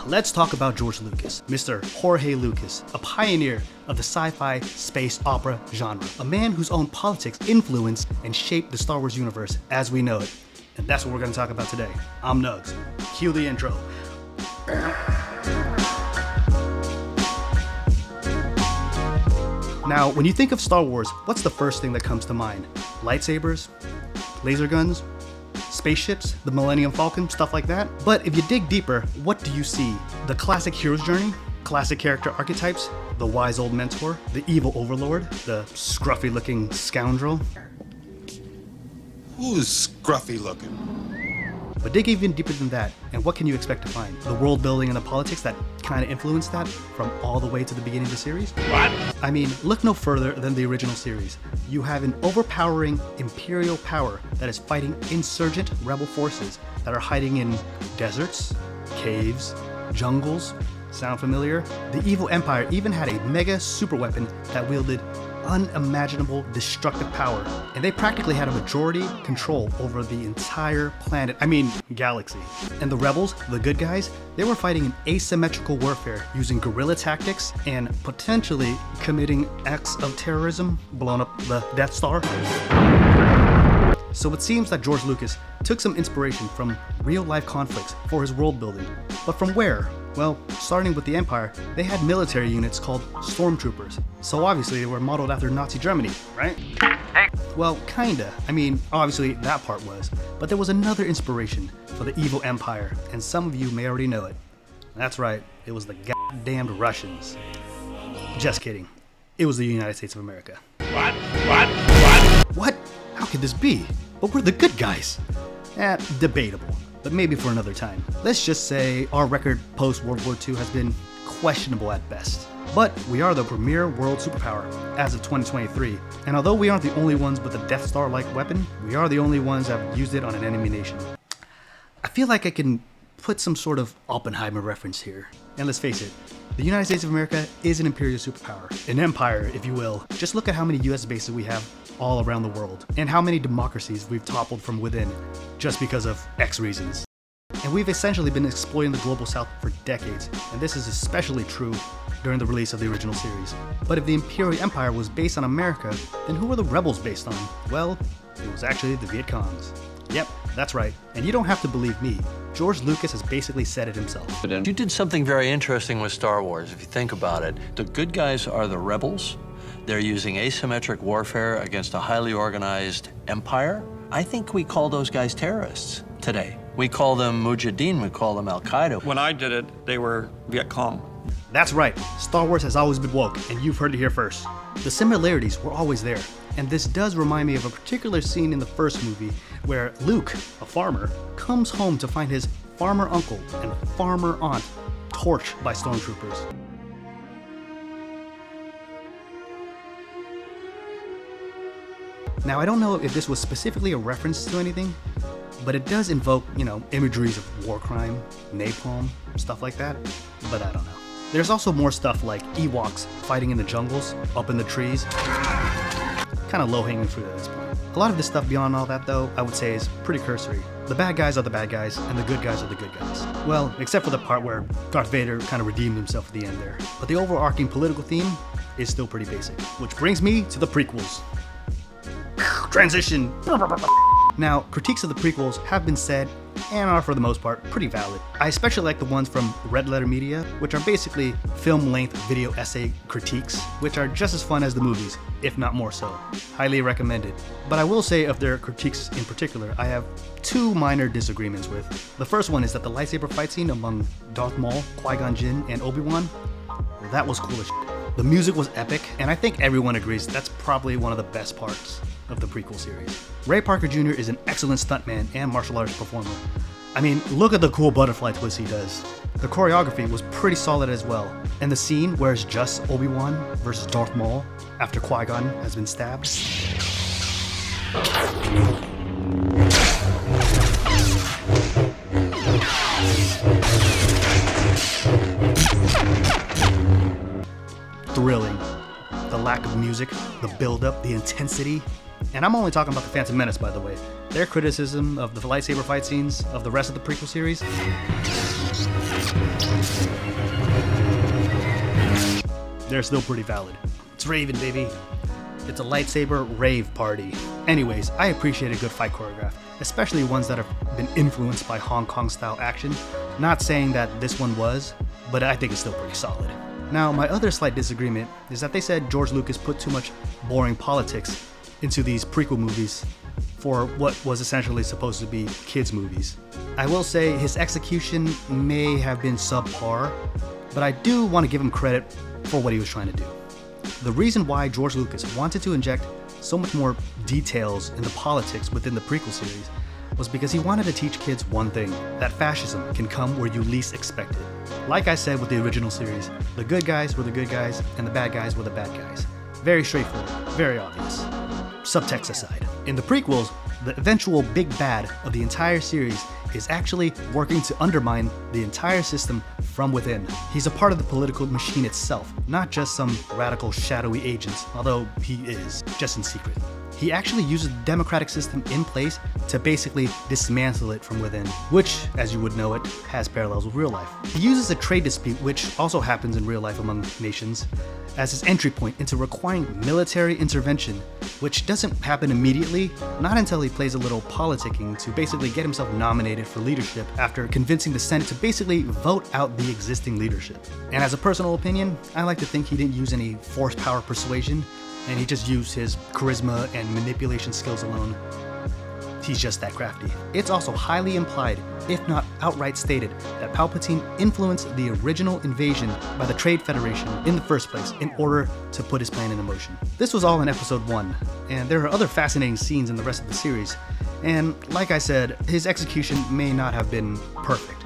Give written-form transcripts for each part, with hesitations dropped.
let's talk about George Lucas, Mr. Jorge Lucas, a pioneer of the sci-fi space opera genre, a man whose own politics influenced and shaped the Star Wars universe as we know it. And that's what we're going to talk about today. I'm Nugs. Cue the intro. Now, when you think of Star Wars, what's the first thing that comes to mind? Lightsabers? Laser guns? Spaceships? The Millennium Falcon? Stuff like that? But if you dig deeper, what do you see? The classic hero's journey? Classic character archetypes? The wise old mentor? The evil overlord? The scruffy-looking scoundrel? Who's scruffy looking? But dig even deeper than that, and what can you expect to find? The world building and the politics that kind of influenced that from all the way to the beginning of the series? What? I mean, look no further than the original series. You have an overpowering imperial power that is fighting insurgent rebel forces that are hiding in deserts, caves, jungles. Sound familiar? The evil empire even had a mega superweapon that wielded unimaginable destructive power, and they practically had a majority control over the entire planet, galaxy. And the rebels, the good guys, they were fighting an asymmetrical warfare using guerrilla tactics and potentially committing acts of terrorism, blowing up the Death Star. So it seems that George Lucas took some inspiration from real-life conflicts for his world building. But from where? Well, starting with the Empire, they had military units called stormtroopers. So obviously they were modeled after Nazi Germany, right? Well, kinda. Obviously that part was. But there was another inspiration for the evil empire, and some of you may already know it. That's right, it was the goddamned Russians. Just kidding. It was the United States of America. What? How could this be? But we're the good guys. Debatable, but maybe for another time. Let's just say our record post-World War II has been questionable at best. But we are the premier world superpower as of 2023, and although we aren't the only ones with a Death Star-like weapon, we are the only ones that have used it on an enemy nation. I feel like I can put some sort of Oppenheimer reference here. And let's face it, the United States of America is an imperial superpower, an empire, if you will. Just look at how many US bases we have all around the world, and how many democracies we've toppled from within just because of X reasons. And we've essentially been exploiting the global south for decades, and this is especially true during the release of the original series. But if the Imperial Empire was based on America, then who were the rebels based on? Well, it was actually the Viet Congs. Yep, that's right. And you don't have to believe me. George Lucas has basically said it himself. You did something very interesting with Star Wars, if you think about it. The good guys are the rebels. They're using asymmetric warfare against a highly organized empire. I think we call those guys terrorists today. We call them Mujahideen, we call them Al-Qaeda. When I did it, they were Viet Cong. That's right, Star Wars has always been woke, and you've heard it here first. The similarities were always there, and this does remind me of a particular scene in the first movie where Luke, a farmer, comes home to find his farmer uncle and farmer aunt torched by stormtroopers. Now, I don't know if this was specifically a reference to anything, but it does invoke, imageries of war crime, napalm, stuff like that, but I don't know. There's also more stuff like Ewoks fighting in the jungles, up in the trees. Kind of low-hanging fruit at this point. A lot of this stuff beyond all that, though, I would say is pretty cursory. The bad guys are the bad guys, and the good guys are the good guys. Well, except for the part where Darth Vader kind of redeemed himself at the end there. But the overarching political theme is still pretty basic. Which brings me to the prequels. Transition! Now, critiques of the prequels have been said, and are for the most part pretty valid. I especially like the ones from Red Letter Media, which are basically film-length video essay critiques, which are just as fun as the movies, if not more so. Highly recommended. But I will say of their critiques in particular, I have two minor disagreements with. The first one is that the lightsaber fight scene among Darth Maul, Qui-Gon Jinn, and Obi-Wan, that was cool as shit. The music was epic, and I think everyone agrees that's probably one of the best parts of the prequel series. Ray Parker Jr. is an excellent stuntman and martial arts performer. Look at the cool butterfly twist he does. The choreography was pretty solid as well, and the scene where it's just Obi-Wan versus Darth Maul after Qui-Gon has been stabbed. Thrilling. The lack of music, the build-up, the intensity. And I'm only talking about The Phantom Menace, by the way. Their criticism of the lightsaber fight scenes of the rest of the prequel series, They're still pretty valid. It's Raven, baby. It's a lightsaber rave party. Anyways, I appreciate a good fight choreograph, especially ones that have been influenced by Hong Kong style action. Not saying that this one was, but I think it's still pretty solid. Now, my other slight disagreement is that they said George Lucas put too much boring politics into these prequel movies for what was essentially supposed to be kids' movies. I will say his execution may have been subpar, but I do want to give him credit for what he was trying to do. The reason why George Lucas wanted to inject so much more details in the politics within the prequel series was because he wanted to teach kids one thing, that fascism can come where you least expect it. Like I said with the original series, the good guys were the good guys and the bad guys were the bad guys. Very straightforward, very obvious. Subtext aside. In the prequels, the eventual big bad of the entire series is actually working to undermine the entire system from within. He's a part of the political machine itself, not just some radical shadowy agent, although he is, just in secret. He actually uses the democratic system in place to basically dismantle it from within, which, as you would know it, has parallels with real life. He uses a trade dispute, which also happens in real life among nations, as his entry point into requiring military intervention, which doesn't happen immediately, not until he plays a little politicking to basically get himself nominated for leadership after convincing the Senate to basically vote out the existing leadership. And as a personal opinion, I like to think he didn't use any force power persuasion, and he just used his charisma and manipulation skills alone. He's just that crafty. It's also highly implied, if not outright stated, that Palpatine influenced the original invasion by the Trade Federation in the first place in order to put his plan into motion. This was all in episode 1, and there are other fascinating scenes in the rest of the series, and like I said, his execution may not have been perfect,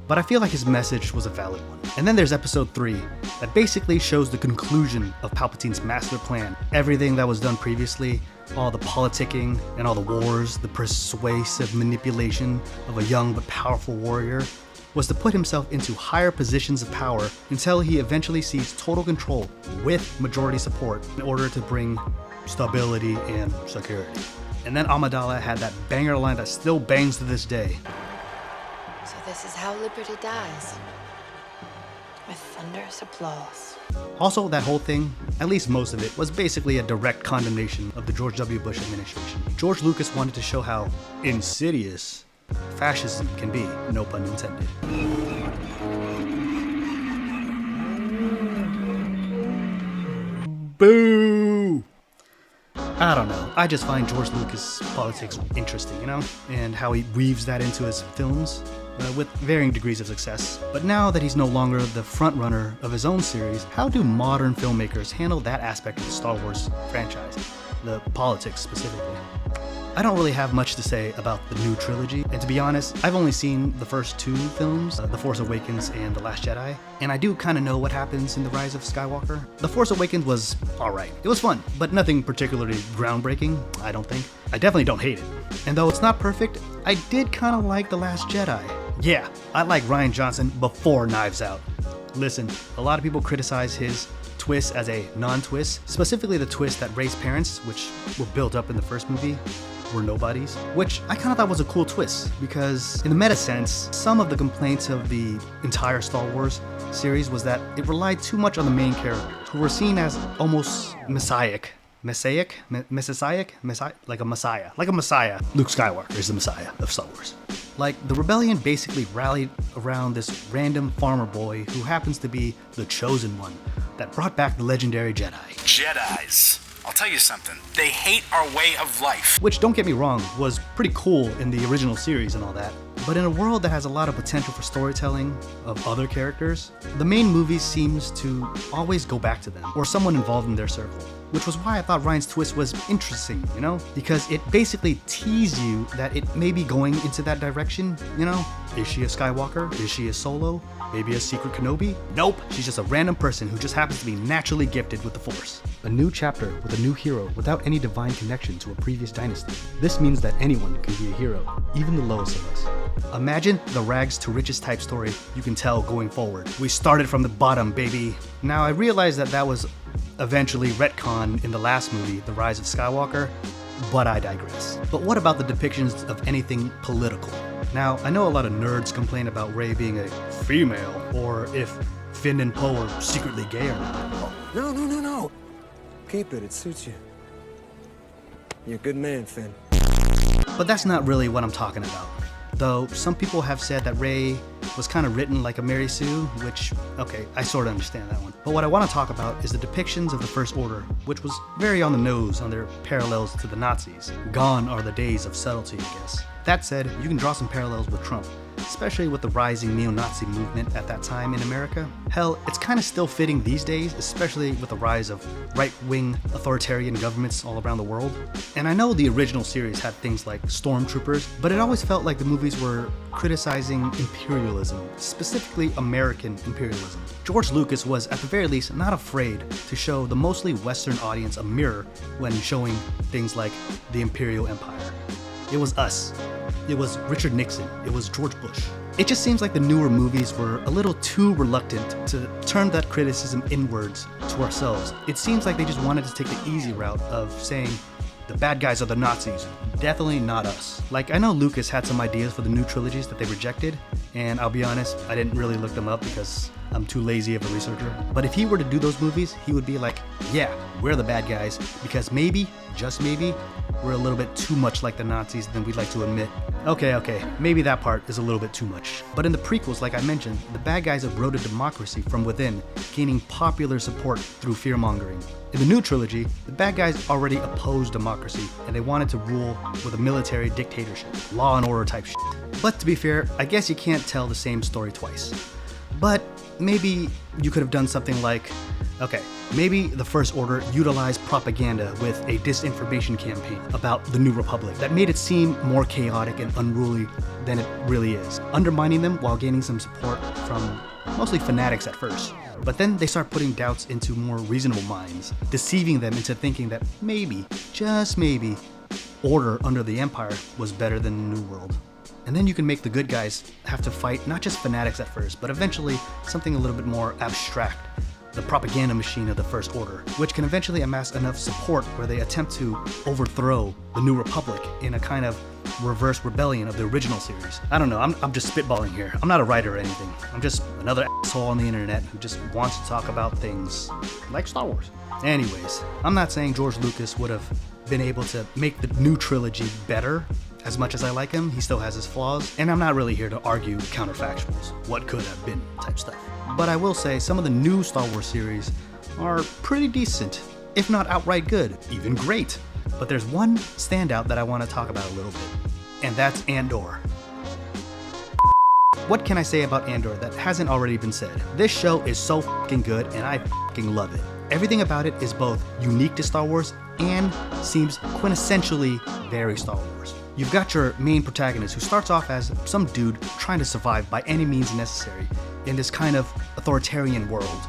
but I feel like his message was a valid one. And then there's episode 3, that basically shows the conclusion of Palpatine's master plan. Everything that was done previously, all the politicking and all the wars, the persuasive manipulation of a young but powerful warrior, was to put himself into higher positions of power until he eventually sees total control with majority support in order to bring stability and security. And then Amidala had that banger line that still bangs to this day. So this is how liberty dies. With thunderous applause. Also, that whole thing, at least most of it, was basically a direct condemnation of the George W. Bush administration. George Lucas wanted to show how insidious fascism can be, no pun intended. Boo! I don't know. I just find George Lucas' politics interesting, and how he weaves that into his films. With varying degrees of success. But now that he's no longer the frontrunner of his own series, how do modern filmmakers handle that aspect of the Star Wars franchise? The politics specifically. I don't really have much to say about the new trilogy, and to be honest, I've only seen the first 2 films, The Force Awakens and The Last Jedi, and I do kind of know what happens in The Rise of Skywalker. The Force Awakens was alright. It was fun, but nothing particularly groundbreaking, I don't think. I definitely don't hate it. And though it's not perfect, I did kind of like The Last Jedi. Yeah, I like Rian Johnson before Knives Out. Listen, a lot of people criticize his twist as a non-twist, specifically the twist that Rey's parents, which were built up in the first movie, were nobodies, which I kind of thought was a cool twist, because in the meta sense, some of the complaints of the entire Star Wars series was that it relied too much on the main characters, who were seen as almost messiah. Like a messiah. Luke Skywalker is the messiah of Star Wars. Like, the rebellion basically rallied around this random farmer boy who happens to be the chosen one that brought back the legendary Jedi. Jedis. I'll tell you something. They hate our way of life. Which, don't get me wrong, was pretty cool in the original series and all that. But in a world that has a lot of potential for storytelling of other characters, the main movie seems to always go back to them, or someone involved in their circle. Which was why I thought Ryan's twist was interesting, because it basically teased you that it may be going into that direction, Is she a Skywalker? Is she a Solo? Maybe a secret Kenobi? Nope, she's just a random person who just happens to be naturally gifted with the Force. A new chapter with a new hero without any divine connection to a previous dynasty. This means that anyone can be a hero, even the lowest of us. Imagine the rags to riches type story you can tell going forward. We started from the bottom, baby. Now I realize that was eventually retconned in the last movie, The Rise of Skywalker, but I digress. But what about the depictions of anything political? Now, I know a lot of nerds complain about Rey being a female, or if Finn and Poe are secretly gay or not. No. Keep it suits you. You're a good man, Finn. But that's not really what I'm talking about. Though some people have said that Rey was kind of written like a Mary Sue, which, okay, I sort of understand that one. But what I want to talk about is the depictions of the First Order, which was very on the nose on their parallels to the Nazis. Gone are the days of subtlety, I guess. That said, you can draw some parallels with Trump, especially with the rising neo-Nazi movement at that time in America. Hell, it's kind of still fitting these days, especially with the rise of right-wing authoritarian governments all around the world. And I know the original series had things like stormtroopers, but it always felt like the movies were criticizing imperialism, specifically American imperialism. George Lucas was, at the very least, not afraid to show the mostly Western audience a mirror when showing things like the Imperial Empire. It was us. It was Richard Nixon. It was George Bush. It just seems like the newer movies were a little too reluctant to turn that criticism inwards to ourselves. It seems like they just wanted to take the easy route of saying, the bad guys are the Nazis, definitely not us. Like, I know Lucas had some ideas for the new trilogies that they rejected, and I'll be honest, I didn't really look them up because I'm too lazy of a researcher. But if he were to do those movies, he would be like, yeah, we're the bad guys, because maybe, just maybe, we're a little bit too much like the Nazis than we'd like to admit. Okay, maybe that part is a little bit too much. But in the prequels, like I mentioned, the bad guys eroded democracy from within, gaining popular support through fear-mongering. In the new trilogy, the bad guys already opposed democracy, and they wanted to rule with a military dictatorship, law and order type shit. But to be fair, I guess you can't tell the same story twice. But maybe you could have done something like, okay, maybe the First Order utilized propaganda with a disinformation campaign about the New Republic that made it seem more chaotic and unruly than it really is, undermining them while gaining some support from mostly fanatics at first. But then they start putting doubts into more reasonable minds, deceiving them into thinking that maybe, just maybe, order under the Empire was better than the New World. And then you can make the good guys have to fight not just fanatics at first, but eventually something a little bit more abstract, the propaganda machine of the First Order, which can eventually amass enough support where they attempt to overthrow the New Republic in a kind of reverse rebellion of the original series. I don't know, I'm just spitballing here. I'm not a writer or anything. I'm just another asshole on the internet who just wants to talk about things like Star Wars. Anyways, I'm not saying George Lucas would have been able to make the new trilogy better. As much as I like him, he still has his flaws, and I'm not really here to argue counterfactuals, what could have been type stuff. But I will say some of the new Star Wars series are pretty decent, if not outright good, even great. But there's one standout that I want to talk about a little bit, and that's Andor. What can I say about Andor that hasn't already been said? This show is so fucking good, and I fucking love it. Everything about it is both unique to Star Wars and seems quintessentially very Star Wars. You've got your main protagonist who starts off as some dude trying to survive by any means necessary in this kind of authoritarian world,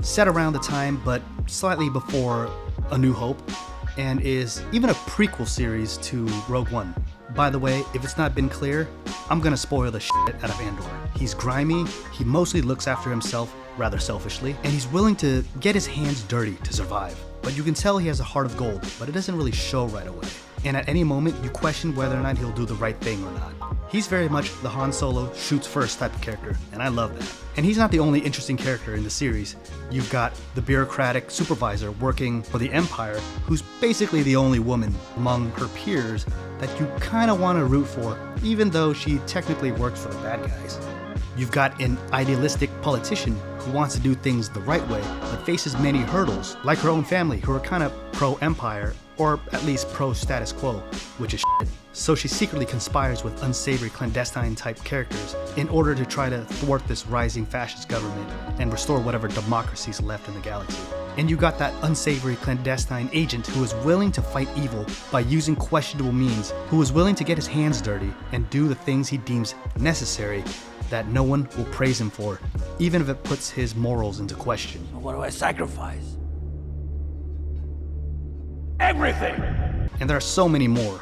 set around the time but slightly before A New Hope, and is even a prequel series to Rogue One. By the way, if it's not been clear, I'm gonna spoil the shit out of Andor. He's grimy, he mostly looks after himself rather selfishly, and he's willing to get his hands dirty to survive. But you can tell he has a heart of gold, but it doesn't really show right away. And at any moment, you question whether or not he'll do the right thing or not. He's very much the Han Solo shoots first type of character, and I love that. And he's not the only interesting character in the series. You've got the bureaucratic supervisor working for the Empire, who's basically the only woman among her peers that you kind of want to root for, even though she technically works for the bad guys. You've got an idealistic politician who wants to do things the right way, but faces many hurdles, like her own family, who are kind of pro-empire, or at least pro-status quo, which is shit. So she secretly conspires with unsavory clandestine-type characters in order to try to thwart this rising fascist government and restore whatever democracy's left in the galaxy. And you got that unsavory clandestine agent who is willing to fight evil by using questionable means, who is willing to get his hands dirty and do the things he deems necessary that no one will praise him for, even if it puts his morals into question. What do I sacrifice? Everything! And there are so many more.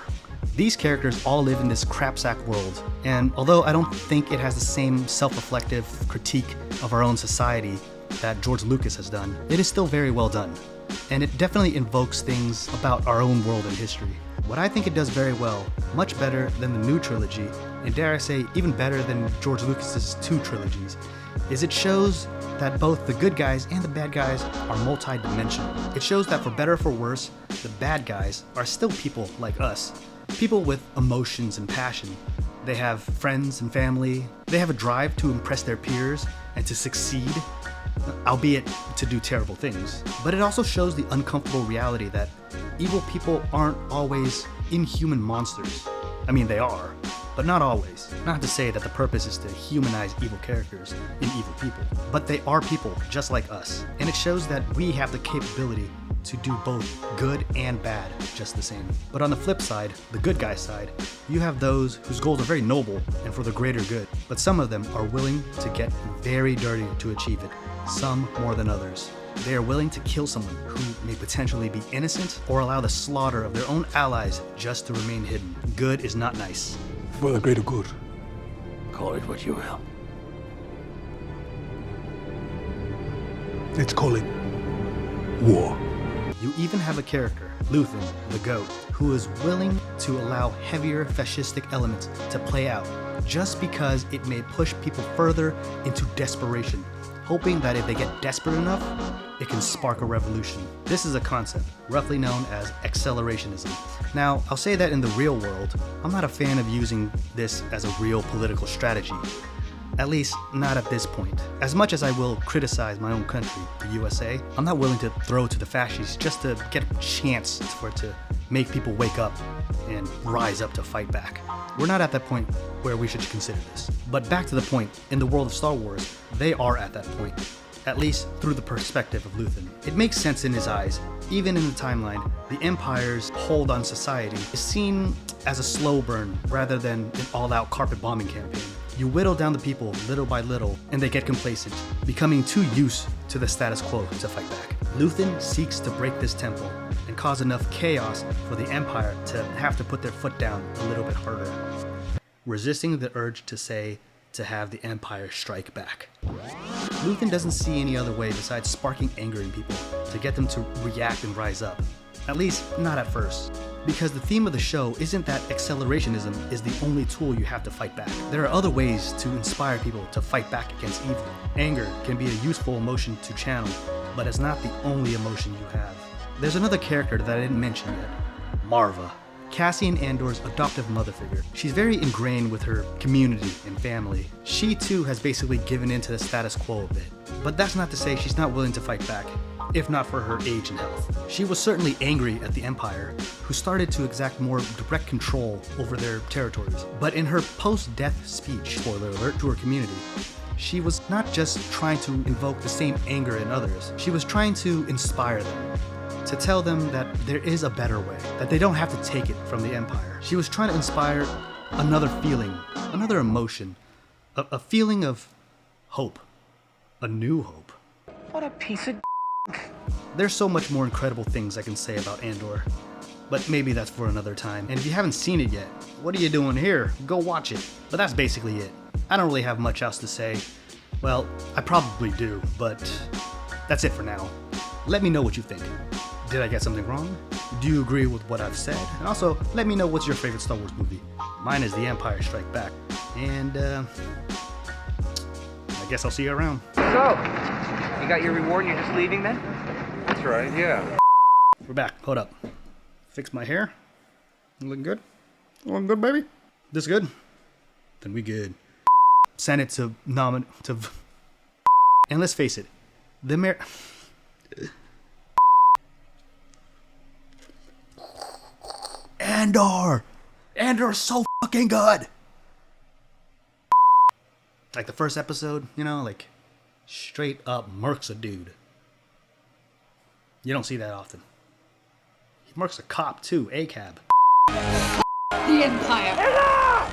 These characters all live in this crapsack world, and although I don't think it has the same self-reflective critique of our own society that George Lucas has done, it is still very well done. And it definitely invokes things about our own world and history. What I think it does very well, much better than the new trilogy, and dare I say, even better than George Lucas's 2 trilogies, is it shows that both the good guys and the bad guys are multi-dimensional. It shows that for better or for worse, the bad guys are still people like us. People with emotions and passion. They have friends and family. They have a drive to impress their peers and to succeed, albeit to do terrible things. But it also shows the uncomfortable reality that evil people aren't always inhuman monsters. I mean, they are, but not always. Not to say that the purpose is to humanize evil characters in evil people, but they are people just like us. And it shows that we have the capability to do both good and bad just the same. But on the flip side, the good guy side, you have those whose goals are very noble and for the greater good, but some of them are willing to get very dirty to achieve it, some more than others. They are willing to kill someone who may potentially be innocent or allow the slaughter of their own allies just to remain hidden. Good is not nice. For the greater good. Call it what you will. Let's call it war. You even have a character, Luthen, the GOAT, who is willing to allow heavier fascistic elements to play out just because it may push people further into desperation, hoping that if they get desperate enough, it can spark a revolution. This is a concept, roughly known as accelerationism. Now, I'll say that in the real world, I'm not a fan of using this as a real political strategy. At least, not at this point. As much as I will criticize my own country, the USA, I'm not willing to throw to the fascists just to get a chance for it to make people wake up and rise up to fight back. We're not at that point where we should consider this. But back to the point, in the world of Star Wars, they are at that point, at least through the perspective of Luthen. It makes sense in his eyes. Even in the timeline, the Empire's hold on society is seen as a slow burn rather than an all-out carpet bombing campaign. You whittle down the people little by little, and they get complacent, becoming too used to the status quo to fight back. Luthen seeks to break this temple and cause enough chaos for the Empire to have to put their foot down a little bit harder, resisting the urge to have the Empire strike back. Luthen doesn't see any other way besides sparking anger in people to get them to react and rise up. At least, not at first. Because the theme of the show isn't that accelerationism is the only tool you have to fight back. There are other ways to inspire people to fight back against evil. Anger can be a useful emotion to channel, but it's not the only emotion you have. There's another character that I didn't mention yet, Marva. Cassian Andor's adoptive mother figure. She's very ingrained with her community and family. She too has basically given in to the status quo a bit. But that's not to say she's not willing to fight back, if not for her age and health. She was certainly angry at the Empire, who started to exact more direct control over their territories. But in her post-death speech, spoiler alert, to her community, she was not just trying to invoke the same anger in others, she was trying to inspire them, to tell them that there is a better way, that they don't have to take it from the Empire. She was trying to inspire another feeling, another emotion, a feeling of hope, a new hope. What a piece of There's so much more incredible things I can say about Andor, but maybe that's for another time. And if you haven't seen it yet, what are you doing here? Go watch it. But that's basically it. I don't really have much else to say. Well, I probably do, but that's it for now. Let me know what you think. Did I get something wrong? Do you agree with what I've said? And also, let me know what's your favorite Star Wars movie. Mine is The Empire Strikes Back. And, I guess I'll see you around. So, you got your reward and you're just leaving then? That's right, yeah. We're back. Hold up. Fix my hair. Looking good? Looking good, baby? This good? Then we good. Send it to and let's face it, the mayor... Andor! Andor's so fucking good! Like the first episode, you know, like straight up murks a dude. You don't see that often. He murks a cop too, A-cab. The Empire.